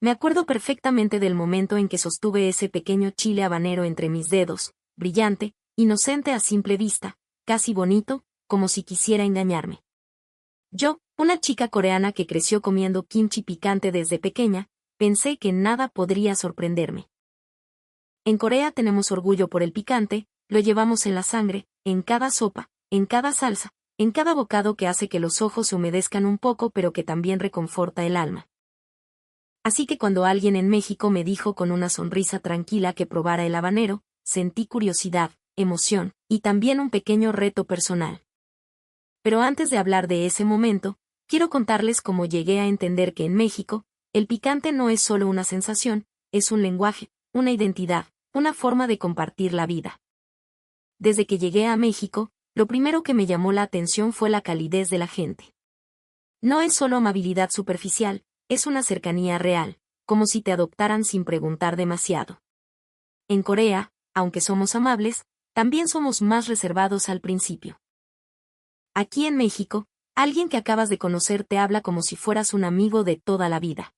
Me acuerdo perfectamente del momento en que sostuve ese pequeño chile habanero entre mis dedos, brillante, inocente a simple vista, casi bonito, como si quisiera engañarme. Yo, una chica coreana que creció comiendo kimchi picante desde pequeña, pensé que nada podría sorprenderme. En Corea tenemos orgullo por el picante, lo llevamos en la sangre, en cada sopa, en cada salsa, en cada bocado que hace que los ojos se humedezcan un poco pero que también reconforta el alma. Así que cuando alguien en México me dijo con una sonrisa tranquila que probara el habanero, sentí curiosidad, emoción, y también un pequeño reto personal. Pero antes de hablar de ese momento, quiero contarles cómo llegué a entender que en México, el picante no es solo una sensación, es un lenguaje, una identidad, una forma de compartir la vida. Desde que llegué a México, lo primero que me llamó la atención fue la calidez de la gente. No es solo amabilidad superficial, es una cercanía real, como si te adoptaran sin preguntar demasiado. En Corea, aunque somos amables, también somos más reservados al principio. Aquí en México, alguien que acabas de conocer te habla como si fueras un amigo de toda la vida.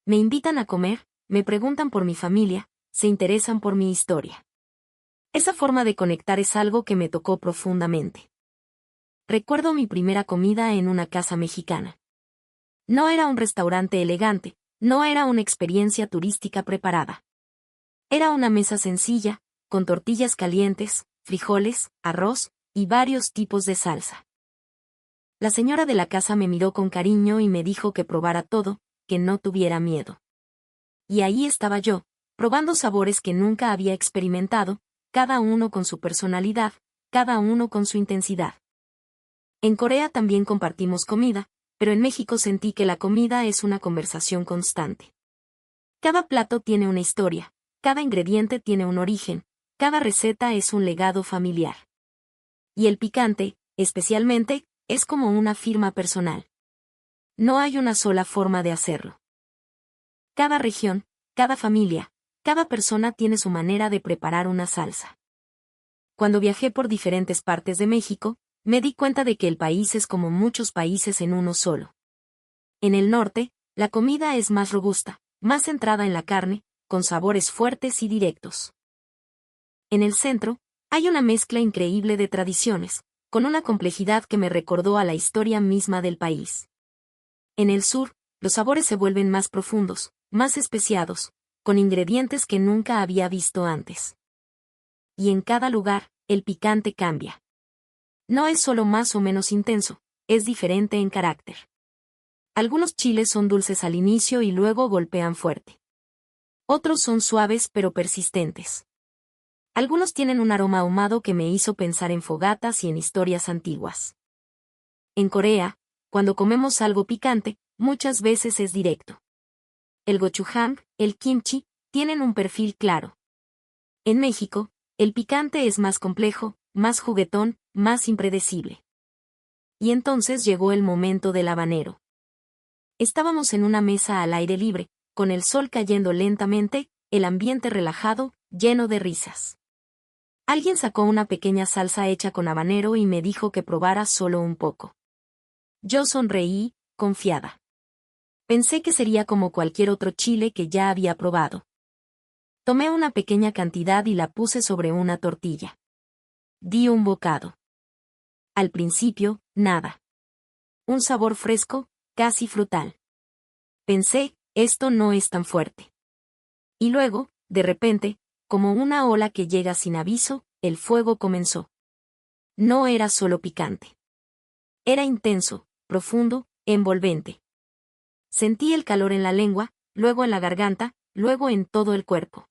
Me invitan a comer, me preguntan por mi familia, se interesan por mi historia. Esa forma de conectar es algo que me tocó profundamente. Recuerdo mi primera comida en una casa mexicana. No era un restaurante elegante, no era una experiencia turística preparada. Era una mesa sencilla, con tortillas calientes, frijoles, arroz, y varios tipos de salsa. La señora de la casa me miró con cariño y me dijo que probara todo, que no tuviera miedo. Y ahí estaba yo, probando sabores que nunca había experimentado, cada uno con su personalidad, cada uno con su intensidad. En Corea también compartimos comida, pero en México sentí que la comida es una conversación constante. Cada plato tiene una historia, cada ingrediente tiene un origen, cada receta es un legado familiar. Y el picante, especialmente, es como una firma personal. No hay una sola forma de hacerlo. Cada región, cada familia, cada persona tiene su manera de preparar una salsa. Cuando viajé por diferentes partes de México, me di cuenta de que el país es como muchos países en uno solo. En el norte, la comida es más robusta, más centrada en la carne, con sabores fuertes y directos. En el centro, hay una mezcla increíble de tradiciones, con una complejidad que me recordó a la historia misma del país. En el sur, los sabores se vuelven más profundos, más especiados, con ingredientes que nunca había visto antes. Y en cada lugar, el picante cambia. No es solo más o menos intenso, es diferente en carácter. Algunos chiles son dulces al inicio y luego golpean fuerte. Otros son suaves pero persistentes. Algunos tienen un aroma ahumado que me hizo pensar en fogatas y en historias antiguas. En Corea, cuando comemos algo picante, muchas veces es directo. El gochujang, el kimchi, tienen un perfil claro. En México, el picante es más complejo, más juguetón, más impredecible. Y entonces llegó el momento del habanero. Estábamos en una mesa al aire libre, con el sol cayendo lentamente, el ambiente relajado, lleno de risas. Alguien sacó una pequeña salsa hecha con habanero y me dijo que probara solo un poco. Yo sonreí, confiada. Pensé que sería como cualquier otro chile que ya había probado. Tomé una pequeña cantidad y la puse sobre una tortilla. Di un bocado. Al principio, nada. Un sabor fresco, casi frutal. Pensé, esto no es tan fuerte. Y luego, de repente, como una ola que llega sin aviso, el fuego comenzó. No era solo picante. Era intenso, profundo, envolvente. Sentí el calor en la lengua, luego en la garganta, luego en todo el cuerpo.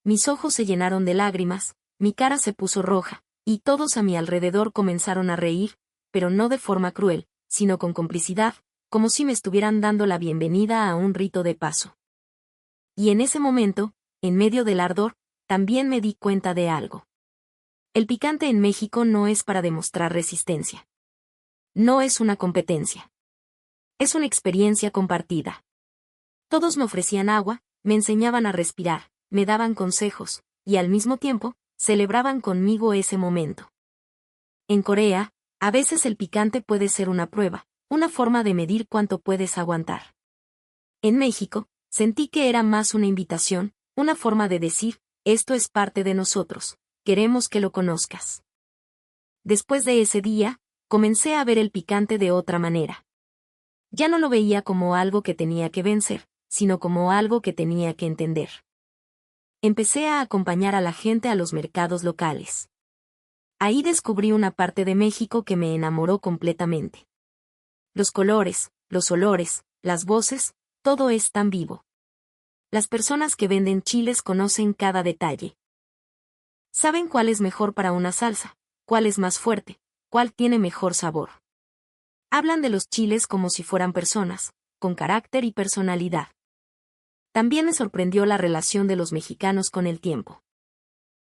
Mis ojos se llenaron de lágrimas, mi cara se puso roja, y todos a mi alrededor comenzaron a reír, pero no de forma cruel, sino con complicidad, como si me estuvieran dando la bienvenida a un rito de paso. Y en ese momento, en medio del ardor, también me di cuenta de algo. El picante en México no es para demostrar resistencia. No es una competencia. Es una experiencia compartida. Todos me ofrecían agua, me enseñaban a respirar, me daban consejos, y al mismo tiempo, celebraban conmigo ese momento. En Corea, a veces el picante puede ser una prueba, una forma de medir cuánto puedes aguantar. En México, sentí que era más una invitación, una forma de decir, esto es parte de nosotros, queremos que lo conozcas. Después de ese día, comencé a ver el picante de otra manera. Ya no lo veía como algo que tenía que vencer, sino como algo que tenía que entender. Empecé a acompañar a la gente a los mercados locales. Ahí descubrí una parte de México que me enamoró completamente. Los colores, los olores, las voces, todo es tan vivo. Las personas que venden chiles conocen cada detalle. Saben cuál es mejor para una salsa, cuál es más fuerte, cuál tiene mejor sabor. Hablan de los chiles como si fueran personas, con carácter y personalidad. También me sorprendió la relación de los mexicanos con el tiempo.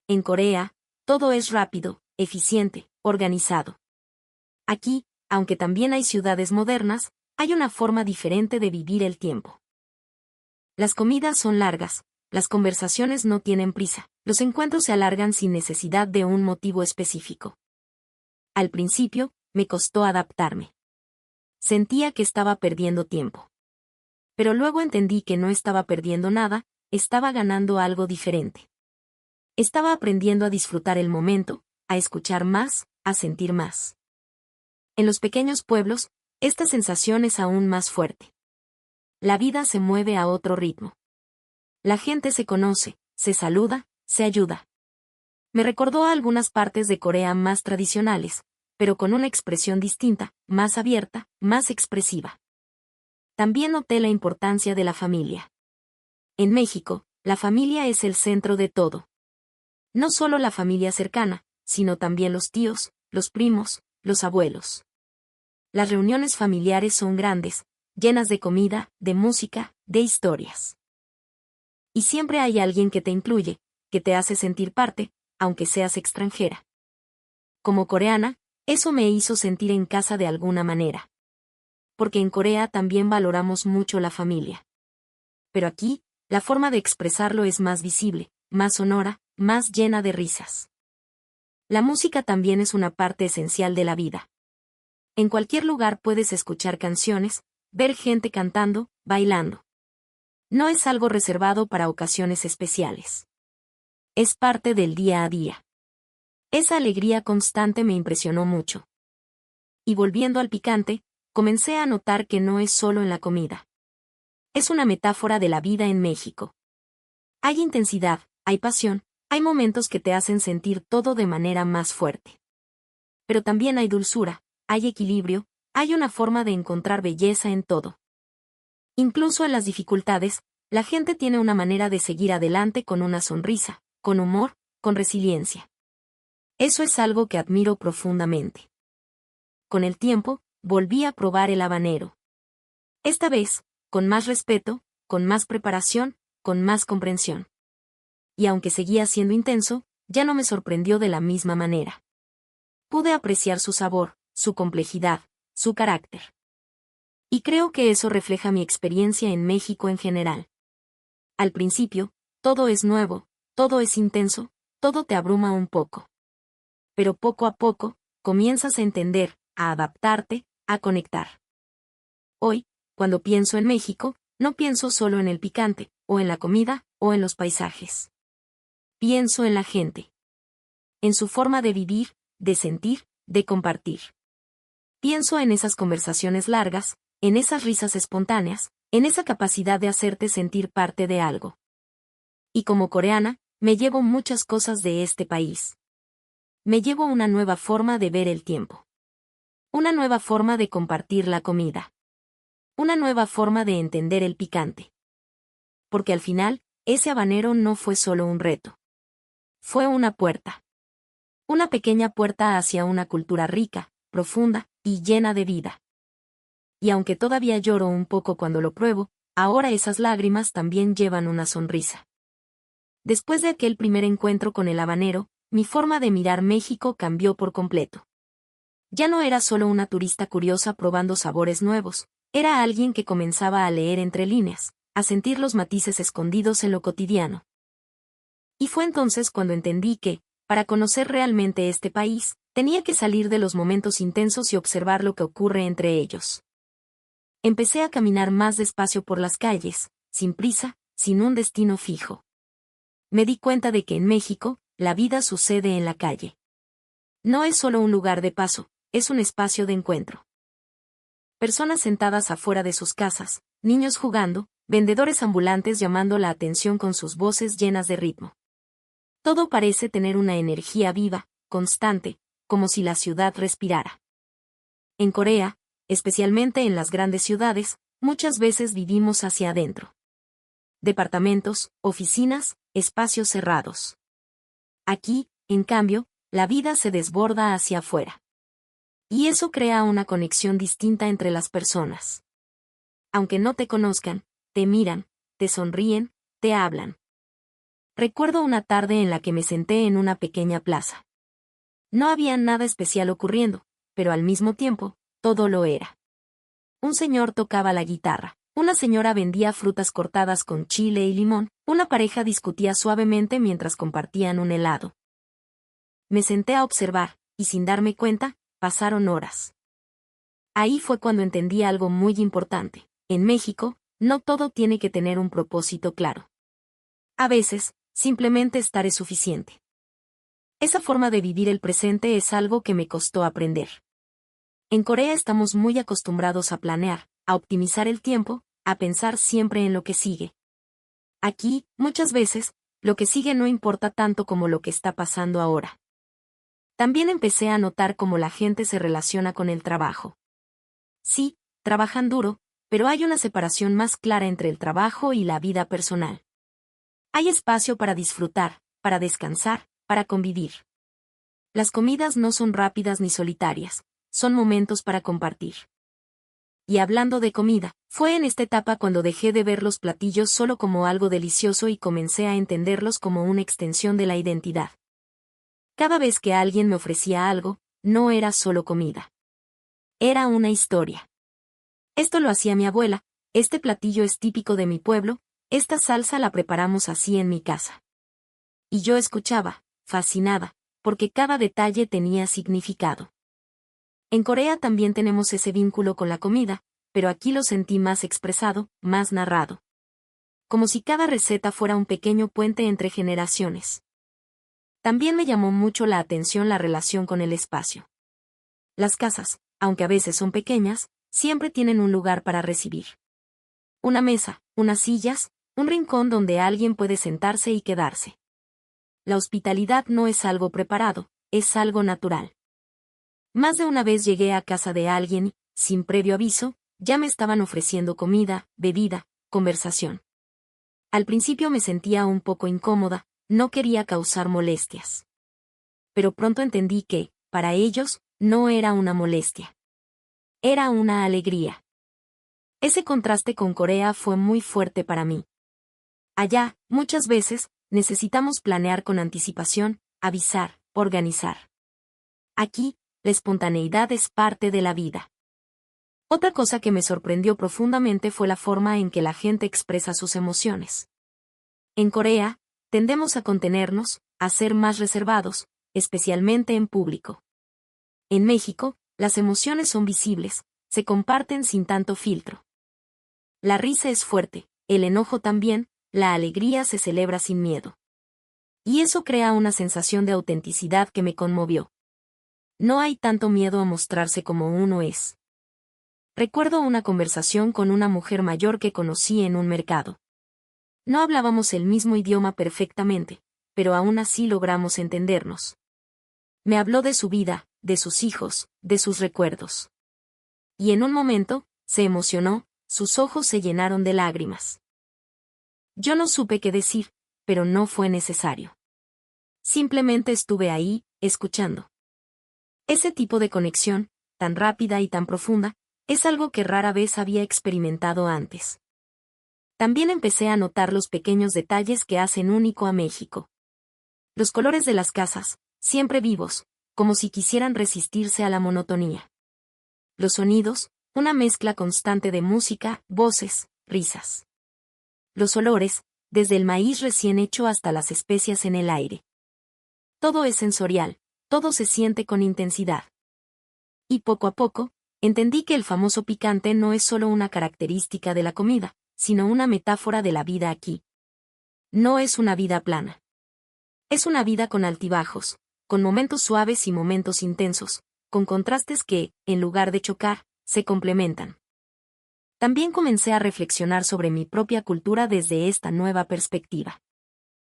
En Corea, todo es rápido, eficiente, organizado. Aquí, aunque también hay ciudades modernas, hay una forma diferente de vivir el tiempo. Las comidas son largas, las conversaciones no tienen prisa, los encuentros se alargan sin necesidad de un motivo específico. Al principio, me costó adaptarme. Sentía que estaba perdiendo tiempo. Pero luego entendí que no estaba perdiendo nada, estaba ganando algo diferente. Estaba aprendiendo a disfrutar el momento, a escuchar más, a sentir más. En los pequeños pueblos, esta sensación es aún más fuerte. La vida se mueve a otro ritmo. La gente se conoce, se saluda, se ayuda. Me recordó a algunas partes de Corea más tradicionales, pero con una expresión distinta, más abierta, más expresiva. También noté la importancia de la familia. En México, la familia es el centro de todo. No solo la familia cercana, sino también los tíos, los primos, los abuelos. Las reuniones familiares son grandes, llenas de comida, de música, de historias. Y siempre hay alguien que te incluye, que te hace sentir parte, aunque seas extranjera. Como coreana, eso me hizo sentir en casa de alguna manera. Porque en Corea también valoramos mucho la familia. Pero aquí, la forma de expresarlo es más visible, más sonora, más llena de risas. La música también es una parte esencial de la vida. En cualquier lugar puedes escuchar canciones, ver gente cantando, bailando. No es algo reservado para ocasiones especiales. Es parte del día a día. Esa alegría constante me impresionó mucho. Y volviendo al picante, comencé a notar que no es solo en la comida. Es una metáfora de la vida en México. Hay intensidad, hay pasión, hay momentos que te hacen sentir todo de manera más fuerte. Pero también hay dulzura, hay equilibrio, hay una forma de encontrar belleza en todo. Incluso en las dificultades, la gente tiene una manera de seguir adelante con una sonrisa, con humor, con resiliencia. Eso es algo que admiro profundamente. Con el tiempo, volví a probar el habanero. Esta vez, con más respeto, con más preparación, con más comprensión. Y aunque seguía siendo intenso, ya no me sorprendió de la misma manera. Pude apreciar su sabor, su complejidad, su carácter. Y creo que eso refleja mi experiencia en México en general. Al principio, todo es nuevo, todo es intenso, todo te abruma un poco. Pero poco a poco, comienzas a entender, a adaptarte, a conectar. Hoy, cuando pienso en México, no pienso solo en el picante, o en la comida, o en los paisajes. Pienso en la gente. En su forma de vivir, de sentir, de compartir. Pienso en esas conversaciones largas, en esas risas espontáneas, en esa capacidad de hacerte sentir parte de algo. Y como coreana, me llevo muchas cosas de este país. Me llevo una nueva forma de ver el tiempo. Una nueva forma de compartir la comida. Una nueva forma de entender el picante. Porque al final, ese habanero no fue solo un reto. Fue una puerta. Una pequeña puerta hacia una cultura rica, profunda y llena de vida. Y aunque todavía lloro un poco cuando lo pruebo, ahora esas lágrimas también llevan una sonrisa. Después de aquel primer encuentro con el habanero, mi forma de mirar México cambió por completo. Ya no era solo una turista curiosa probando sabores nuevos, era alguien que comenzaba a leer entre líneas, a sentir los matices escondidos en lo cotidiano. Y fue entonces cuando entendí que, para conocer realmente este país, tenía que salir de los momentos intensos y observar lo que ocurre entre ellos. Empecé a caminar más despacio por las calles, sin prisa, sin un destino fijo. Me di cuenta de que en México, la vida sucede en la calle. No es solo un lugar de paso, es un espacio de encuentro. Personas sentadas afuera de sus casas, niños jugando, vendedores ambulantes llamando la atención con sus voces llenas de ritmo. Todo parece tener una energía viva, constante, como si la ciudad respirara. En Corea, especialmente en las grandes ciudades, muchas veces vivimos hacia adentro. Departamentos, oficinas, espacios cerrados. Aquí, en cambio, la vida se desborda hacia afuera. Y eso crea una conexión distinta entre las personas. Aunque no te conozcan, te miran, te sonríen, te hablan. Recuerdo una tarde en la que me senté en una pequeña plaza. No había nada especial ocurriendo, pero al mismo tiempo, todo lo era. Un señor tocaba la guitarra, una señora vendía frutas cortadas con chile y limón, una pareja discutía suavemente mientras compartían un helado. Me senté a observar, y sin darme cuenta, pasaron horas. Ahí fue cuando entendí algo muy importante. En México, no todo tiene que tener un propósito claro. A veces, simplemente estar es suficiente. Esa forma de vivir el presente es algo que me costó aprender. En Corea estamos muy acostumbrados a planear, a optimizar el tiempo, a pensar siempre en lo que sigue. Aquí, muchas veces, lo que sigue no importa tanto como lo que está pasando ahora. También empecé a notar cómo la gente se relaciona con el trabajo. Sí, trabajan duro, pero hay una separación más clara entre el trabajo y la vida personal. Hay espacio para disfrutar, para descansar, para convivir. Las comidas no son rápidas ni solitarias, son momentos para compartir. Y hablando de comida, fue en esta etapa cuando dejé de ver los platillos solo como algo delicioso y comencé a entenderlos como una extensión de la identidad. Cada vez que alguien me ofrecía algo, no era solo comida. Era una historia. Esto lo hacía mi abuela, este platillo es típico de mi pueblo, esta salsa la preparamos así en mi casa. Y yo escuchaba, fascinada, porque cada detalle tenía significado. En Corea también tenemos ese vínculo con la comida, pero aquí lo sentí más expresado, más narrado. Como si cada receta fuera un pequeño puente entre generaciones. También me llamó mucho la atención la relación con el espacio. Las casas, aunque a veces son pequeñas, siempre tienen un lugar para recibir. Una mesa, unas sillas, un rincón donde alguien puede sentarse y quedarse. La hospitalidad no es algo preparado, es algo natural. Más de una vez llegué a casa de alguien y, sin previo aviso, ya me estaban ofreciendo comida, bebida, conversación. Al principio me sentía un poco incómoda, no quería causar molestias. Pero pronto entendí que, para ellos, no era una molestia. Era una alegría. Ese contraste con Corea fue muy fuerte para mí. Allá, muchas veces, necesitamos planear con anticipación, avisar, organizar. Aquí, la espontaneidad es parte de la vida. Otra cosa que me sorprendió profundamente fue la forma en que la gente expresa sus emociones. En Corea, tendemos a contenernos, a ser más reservados, especialmente en público. En México, las emociones son visibles, se comparten sin tanto filtro. La risa es fuerte, el enojo también, la alegría se celebra sin miedo. Y eso crea una sensación de autenticidad que me conmovió. No hay tanto miedo a mostrarse como uno es. Recuerdo una conversación con una mujer mayor que conocí en un mercado. No hablábamos el mismo idioma perfectamente, pero aún así logramos entendernos. Me habló de su vida, de sus hijos, de sus recuerdos. Y en un momento, se emocionó, sus ojos se llenaron de lágrimas. Yo no supe qué decir, pero no fue necesario. Simplemente estuve ahí, escuchando. Ese tipo de conexión, tan rápida y tan profunda, es algo que rara vez había experimentado antes. También empecé a notar los pequeños detalles que hacen único a México. Los colores de las casas, siempre vivos, como si quisieran resistirse a la monotonía. Los sonidos, una mezcla constante de música, voces, risas. Los olores, desde el maíz recién hecho hasta las especias en el aire. Todo es sensorial, todo se siente con intensidad. Y poco a poco, entendí que el famoso picante no es solo una característica de la comida, sino una metáfora de la vida aquí. No es una vida plana. Es una vida con altibajos, con momentos suaves y momentos intensos, con contrastes que, en lugar de chocar, se complementan. También comencé a reflexionar sobre mi propia cultura desde esta nueva perspectiva.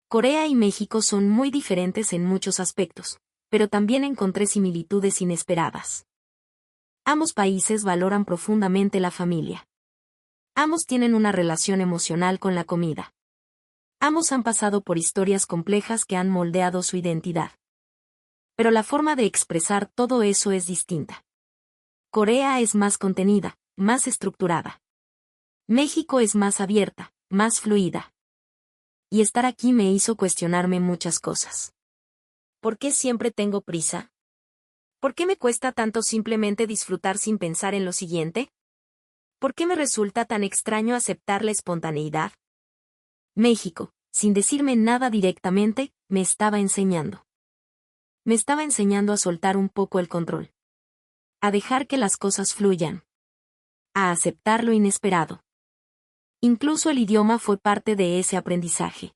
Corea y México son muy diferentes en muchos aspectos, pero también encontré similitudes inesperadas. Ambos países valoran profundamente la familia. Ambos tienen una relación emocional con la comida. Ambos han pasado por historias complejas que han moldeado su identidad. Pero la forma de expresar todo eso es distinta. Corea es más contenida, más estructurada. México es más abierta, más fluida. Y estar aquí me hizo cuestionarme muchas cosas. ¿Por qué siempre tengo prisa? ¿Por qué me cuesta tanto simplemente disfrutar sin pensar en lo siguiente? ¿Por qué me resulta tan extraño aceptar la espontaneidad? México, sin decirme nada directamente, me estaba enseñando. Me estaba enseñando a soltar un poco el control. A dejar que las cosas fluyan. A aceptar lo inesperado. Incluso el idioma fue parte de ese aprendizaje.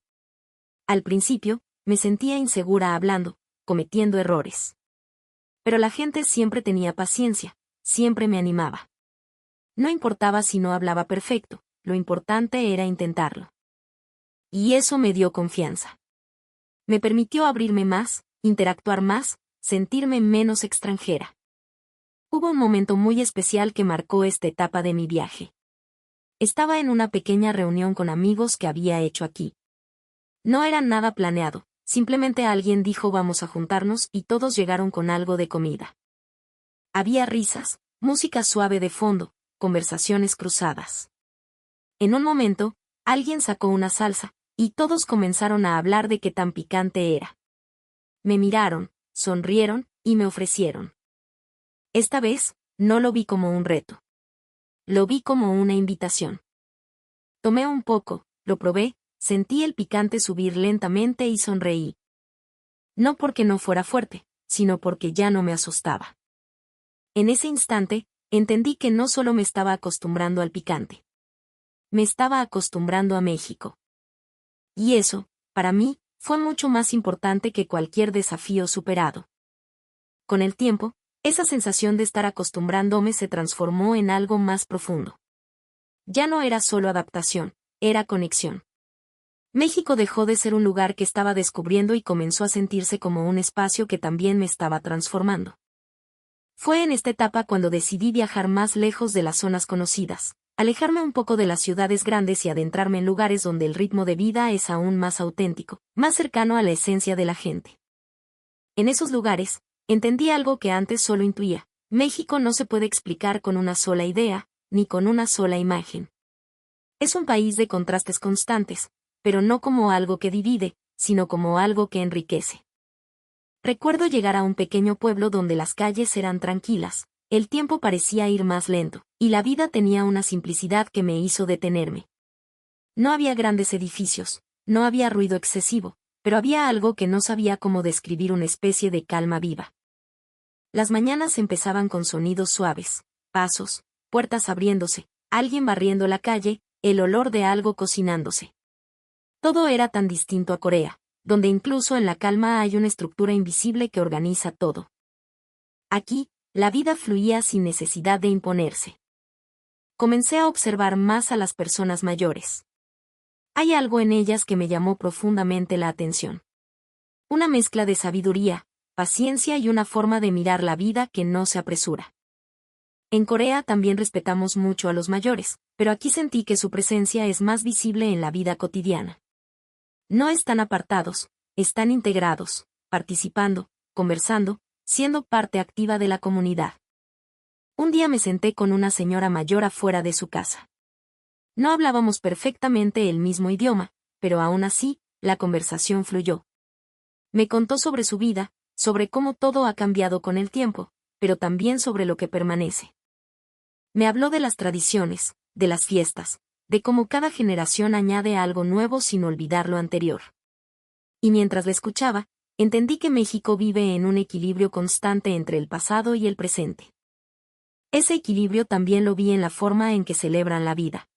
Al principio, me sentía insegura hablando, cometiendo errores. Pero la gente siempre tenía paciencia, siempre me animaba. No importaba si no hablaba perfecto, lo importante era intentarlo. Y eso me dio confianza. Me permitió abrirme más, interactuar más, sentirme menos extranjera. Hubo un momento muy especial que marcó esta etapa de mi viaje. Estaba en una pequeña reunión con amigos que había hecho aquí. No era nada planeado, simplemente alguien dijo vamos a juntarnos y todos llegaron con algo de comida. Había risas, música suave de fondo, conversaciones cruzadas. En un momento, alguien sacó una salsa, y todos comenzaron a hablar de qué tan picante era. Me miraron, sonrieron, y me ofrecieron. Esta vez, no lo vi como un reto. Lo vi como una invitación. Tomé un poco, lo probé, sentí el picante subir lentamente y sonreí. No porque no fuera fuerte, sino porque ya no me asustaba. En ese instante, entendí que no solo me estaba acostumbrando al picante. Me estaba acostumbrando a México. Y eso, para mí, fue mucho más importante que cualquier desafío superado. Con el tiempo, esa sensación de estar acostumbrándome se transformó en algo más profundo. Ya no era solo adaptación, era conexión. México dejó de ser un lugar que estaba descubriendo y comenzó a sentirse como un espacio que también me estaba transformando. Fue en esta etapa cuando decidí viajar más lejos de las zonas conocidas, alejarme un poco de las ciudades grandes y adentrarme en lugares donde el ritmo de vida es aún más auténtico, más cercano a la esencia de la gente. En esos lugares, entendí algo que antes solo intuía: México no se puede explicar con una sola idea, ni con una sola imagen. Es un país de contrastes constantes, pero no como algo que divide, sino como algo que enriquece. Recuerdo llegar a un pequeño pueblo donde las calles eran tranquilas, el tiempo parecía ir más lento, y la vida tenía una simplicidad que me hizo detenerme. No había grandes edificios, no había ruido excesivo, pero había algo que no sabía cómo describir: una especie de calma viva. Las mañanas empezaban con sonidos suaves, pasos, puertas abriéndose, alguien barriendo la calle, el olor de algo cocinándose. Todo era tan distinto a Corea, donde incluso en la calma hay una estructura invisible que organiza todo. Aquí, la vida fluía sin necesidad de imponerse. Comencé a observar más a las personas mayores. Hay algo en ellas que me llamó profundamente la atención. Una mezcla de sabiduría, paciencia y una forma de mirar la vida que no se apresura. En Corea también respetamos mucho a los mayores, pero aquí sentí que su presencia es más visible en la vida cotidiana. No están apartados, están integrados, participando, conversando, siendo parte activa de la comunidad. Un día me senté con una señora mayor afuera de su casa. No hablábamos perfectamente el mismo idioma, pero aún así, la conversación fluyó. Me contó sobre su vida, sobre cómo todo ha cambiado con el tiempo, pero también sobre lo que permanece. Me habló de las tradiciones, de las fiestas, de cómo cada generación añade algo nuevo sin olvidar lo anterior. Y mientras la escuchaba, entendí que México vive en un equilibrio constante entre el pasado y el presente. Ese equilibrio también lo vi en la forma en que celebran la vida.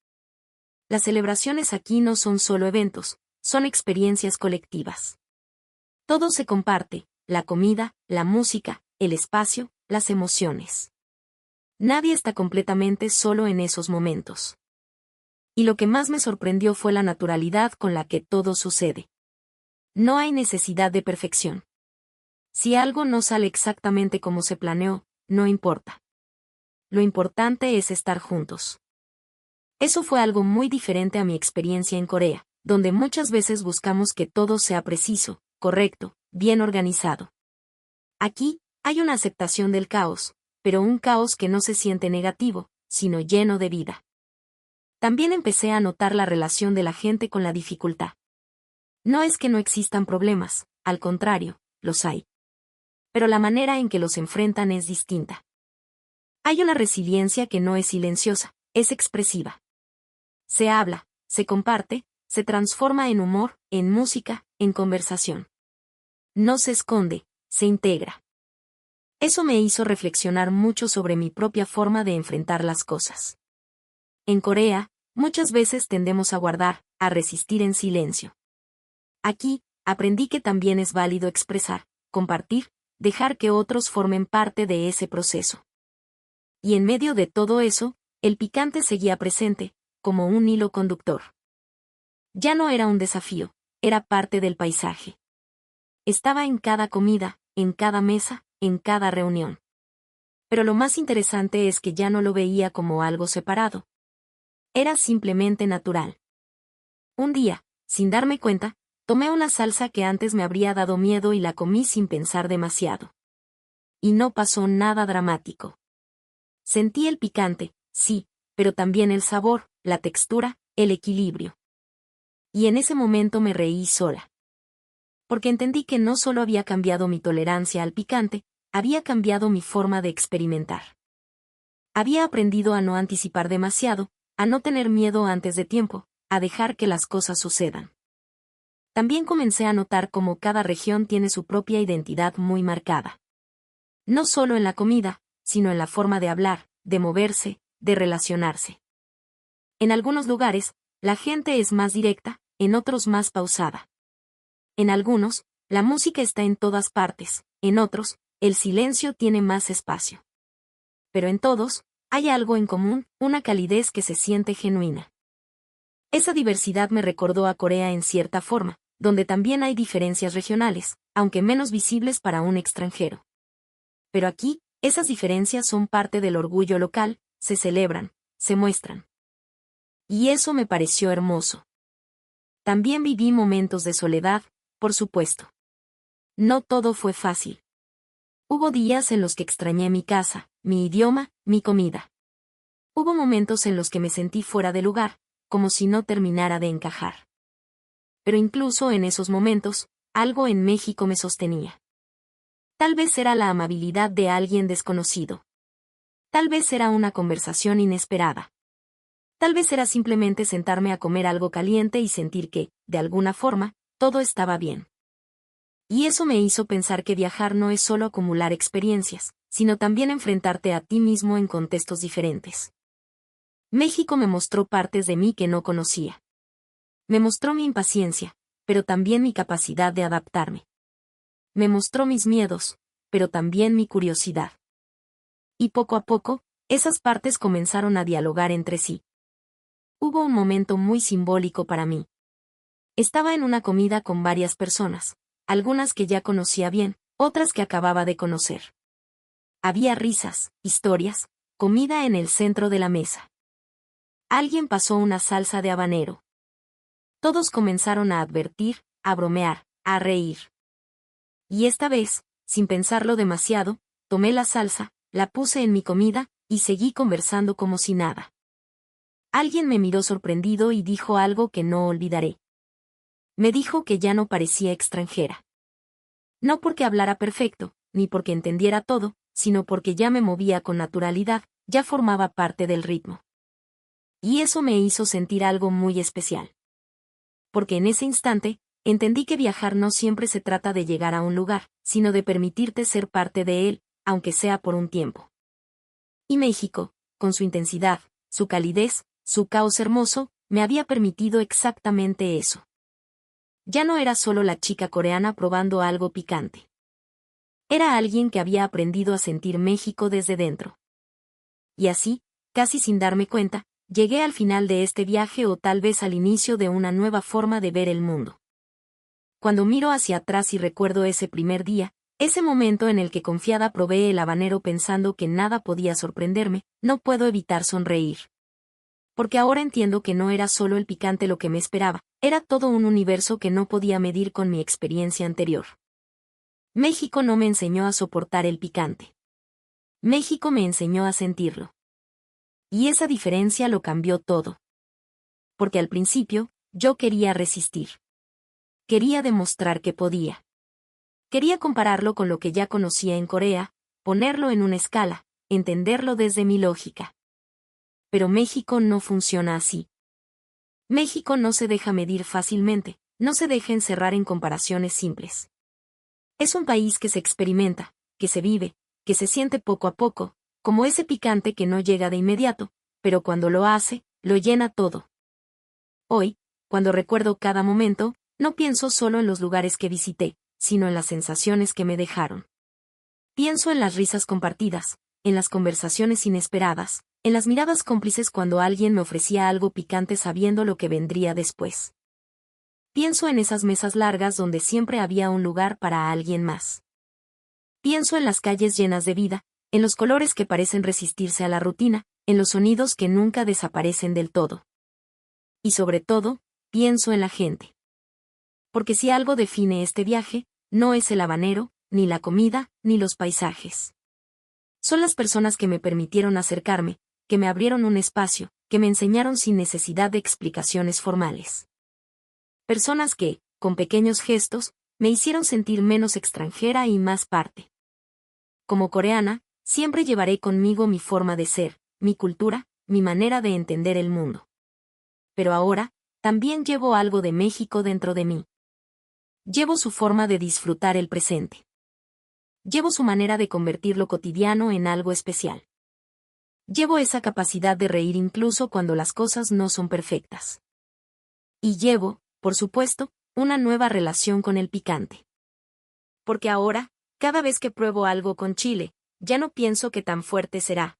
Las celebraciones aquí no son solo eventos, son experiencias colectivas. Todo se comparte, la comida, la música, el espacio, las emociones. Nadie está completamente solo en esos momentos. Y lo que más me sorprendió fue la naturalidad con la que todo sucede. No hay necesidad de perfección. Si algo no sale exactamente como se planeó, no importa. Lo importante es estar juntos. Eso fue algo muy diferente a mi experiencia en Corea, donde muchas veces buscamos que todo sea preciso, correcto, bien organizado. Aquí, hay una aceptación del caos, pero un caos que no se siente negativo, sino lleno de vida. También empecé a notar la relación de la gente con la dificultad. No es que no existan problemas, al contrario, los hay. Pero la manera en que los enfrentan es distinta. Hay una resiliencia que no es silenciosa, es expresiva. Se habla, se comparte, se transforma en humor, en música, en conversación. No se esconde, se integra. Eso me hizo reflexionar mucho sobre mi propia forma de enfrentar las cosas. En Corea, muchas veces tendemos a guardar, a resistir en silencio. Aquí, aprendí que también es válido expresar, compartir, dejar que otros formen parte de ese proceso. Y en medio de todo eso, el picante seguía presente, como un hilo conductor. Ya no era un desafío, era parte del paisaje. Estaba en cada comida, en cada mesa, en cada reunión. Pero lo más interesante es que ya no lo veía como algo separado. Era simplemente natural. Un día, sin darme cuenta, tomé una salsa que antes me habría dado miedo y la comí sin pensar demasiado. Y no pasó nada dramático. Sentí el picante, sí, pero también el sabor, la textura, el equilibrio. Y en ese momento me reí sola. Porque entendí que no solo había cambiado mi tolerancia al picante, había cambiado mi forma de experimentar. Había aprendido a no anticipar demasiado, a no tener miedo antes de tiempo, a dejar que las cosas sucedan. También comencé a notar cómo cada región tiene su propia identidad muy marcada. No solo en la comida, sino en la forma de hablar, de moverse, de relacionarse. En algunos lugares, la gente es más directa, en otros más pausada. En algunos, la música está en todas partes, en otros, el silencio tiene más espacio. Pero en todos, hay algo en común, una calidez que se siente genuina. Esa diversidad me recordó a Corea en cierta forma, donde también hay diferencias regionales, aunque menos visibles para un extranjero. Pero aquí, esas diferencias son parte del orgullo local, se celebran, se muestran. Y eso me pareció hermoso. También viví momentos de soledad, por supuesto. No todo fue fácil. Hubo días en los que extrañé mi casa, mi idioma, mi comida. Hubo momentos en los que me sentí fuera de lugar, como si no terminara de encajar. Pero incluso en esos momentos, algo en México me sostenía. Tal vez era la amabilidad de alguien desconocido. Tal vez era una conversación inesperada. Tal vez era simplemente sentarme a comer algo caliente y sentir que, de alguna forma, todo estaba bien. Y eso me hizo pensar que viajar no es solo acumular experiencias, sino también enfrentarte a ti mismo en contextos diferentes. México me mostró partes de mí que no conocía. Me mostró mi impaciencia, pero también mi capacidad de adaptarme. Me mostró mis miedos, pero también mi curiosidad. Y poco a poco, esas partes comenzaron a dialogar entre sí. Hubo un momento muy simbólico para mí. Estaba en una comida con varias personas, algunas que ya conocía bien, otras que acababa de conocer. Había risas, historias, comida en el centro de la mesa. Alguien pasó una salsa de habanero. Todos comenzaron a advertir, a bromear, a reír. Y esta vez, sin pensarlo demasiado, tomé la salsa, la puse en mi comida, y seguí conversando como si nada. Alguien me miró sorprendido y dijo algo que no olvidaré. Me dijo que ya no parecía extranjera. No porque hablara perfecto, ni porque entendiera todo, sino porque ya me movía con naturalidad, ya formaba parte del ritmo. Y eso me hizo sentir algo muy especial. Porque en ese instante, entendí que viajar no siempre se trata de llegar a un lugar, sino de permitirte ser parte de él, aunque sea por un tiempo. Y México, con su intensidad, su calidez, su caos hermoso, me había permitido exactamente eso. Ya no era solo la chica coreana probando algo picante. Era alguien que había aprendido a sentir México desde dentro. Y así, casi sin darme cuenta, llegué al final de este viaje o tal vez al inicio de una nueva forma de ver el mundo. Cuando miro hacia atrás y recuerdo ese primer día, ese momento en el que confiada probé el habanero pensando que nada podía sorprenderme, no puedo evitar sonreír. Porque ahora entiendo que no era solo el picante lo que me esperaba, era todo un universo que no podía medir con mi experiencia anterior. México no me enseñó a soportar el picante. México me enseñó a sentirlo. Y esa diferencia lo cambió todo. Porque al principio, yo quería resistir. Quería demostrar que podía. Quería compararlo con lo que ya conocía en Corea, ponerlo en una escala, entenderlo desde mi lógica. Pero México no funciona así. México no se deja medir fácilmente, no se deja encerrar en comparaciones simples. Es un país que se experimenta, que se vive, que se siente poco a poco, como ese picante que no llega de inmediato, pero cuando lo hace, lo llena todo. Hoy, cuando recuerdo cada momento, no pienso solo en los lugares que visité, sino en las sensaciones que me dejaron. Pienso en las risas compartidas, en las conversaciones inesperadas, en las miradas cómplices cuando alguien me ofrecía algo picante sabiendo lo que vendría después. Pienso en esas mesas largas donde siempre había un lugar para alguien más. Pienso en las calles llenas de vida, en los colores que parecen resistirse a la rutina, en los sonidos que nunca desaparecen del todo. Y sobre todo, pienso en la gente. Porque si algo define este viaje, no es el habanero, ni la comida, ni los paisajes. Son las personas que me permitieron acercarme, que me abrieron un espacio, que me enseñaron sin necesidad de explicaciones formales. Personas que, con pequeños gestos, me hicieron sentir menos extranjera y más parte. Como coreana, siempre llevaré conmigo mi forma de ser, mi cultura, mi manera de entender el mundo. Pero ahora, también llevo algo de México dentro de mí. Llevo su forma de disfrutar el presente. Llevo su manera de convertir lo cotidiano en algo especial. Llevo esa capacidad de reír incluso cuando las cosas no son perfectas. Y llevo, por supuesto, una nueva relación con el picante. Porque ahora, cada vez que pruebo algo con chile, ya no pienso que tan fuerte será.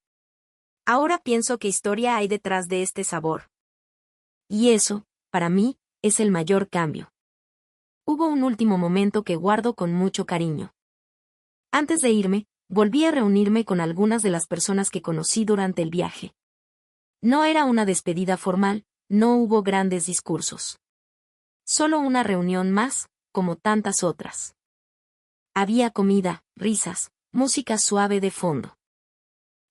Ahora pienso qué historia hay detrás de este sabor. Y eso, para mí, es el mayor cambio. Hubo un último momento que guardo con mucho cariño. Antes de irme, volví a reunirme con algunas de las personas que conocí durante el viaje. No era una despedida formal, no hubo grandes discursos. Solo una reunión más, como tantas otras. Había comida, risas, música suave de fondo.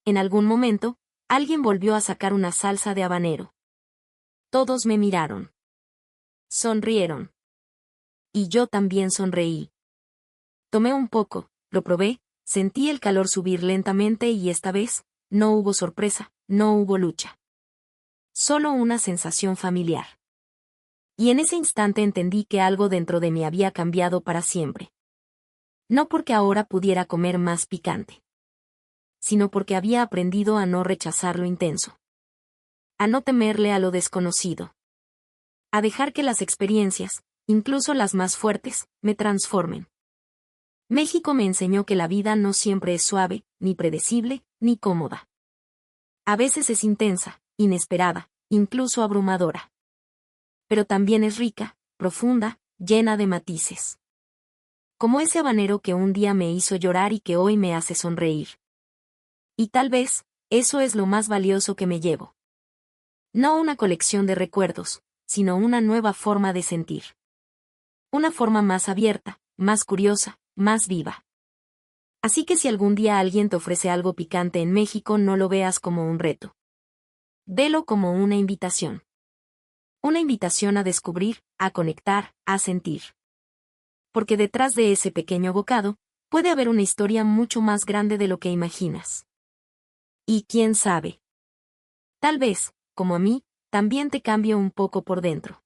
En algún momento, alguien volvió a sacar una salsa de habanero. Todos me miraron. Sonrieron. Y yo también sonreí. Tomé un poco, lo probé, sentí el calor subir lentamente y esta vez, no hubo sorpresa, no hubo lucha. Solo una sensación familiar. Y en ese instante entendí que algo dentro de mí había cambiado para siempre. No porque ahora pudiera comer más picante, sino porque había aprendido a no rechazar lo intenso. A no temerle a lo desconocido. A dejar que las experiencias, incluso las más fuertes, me transformen. México me enseñó que la vida no siempre es suave, ni predecible, ni cómoda. A veces es intensa, inesperada, incluso abrumadora. Pero también es rica, profunda, llena de matices. Como ese habanero que un día me hizo llorar y que hoy me hace sonreír. Y tal vez, eso es lo más valioso que me llevo. No una colección de recuerdos, sino una nueva forma de sentir. Una forma más abierta, más curiosa, más viva. Así que si algún día alguien te ofrece algo picante en México, no lo veas como un reto. Velo como una invitación. Una invitación a descubrir, a conectar, a sentir. Porque detrás de ese pequeño bocado, puede haber una historia mucho más grande de lo que imaginas. Y quién sabe. Tal vez, como a mí, también te cambie un poco por dentro.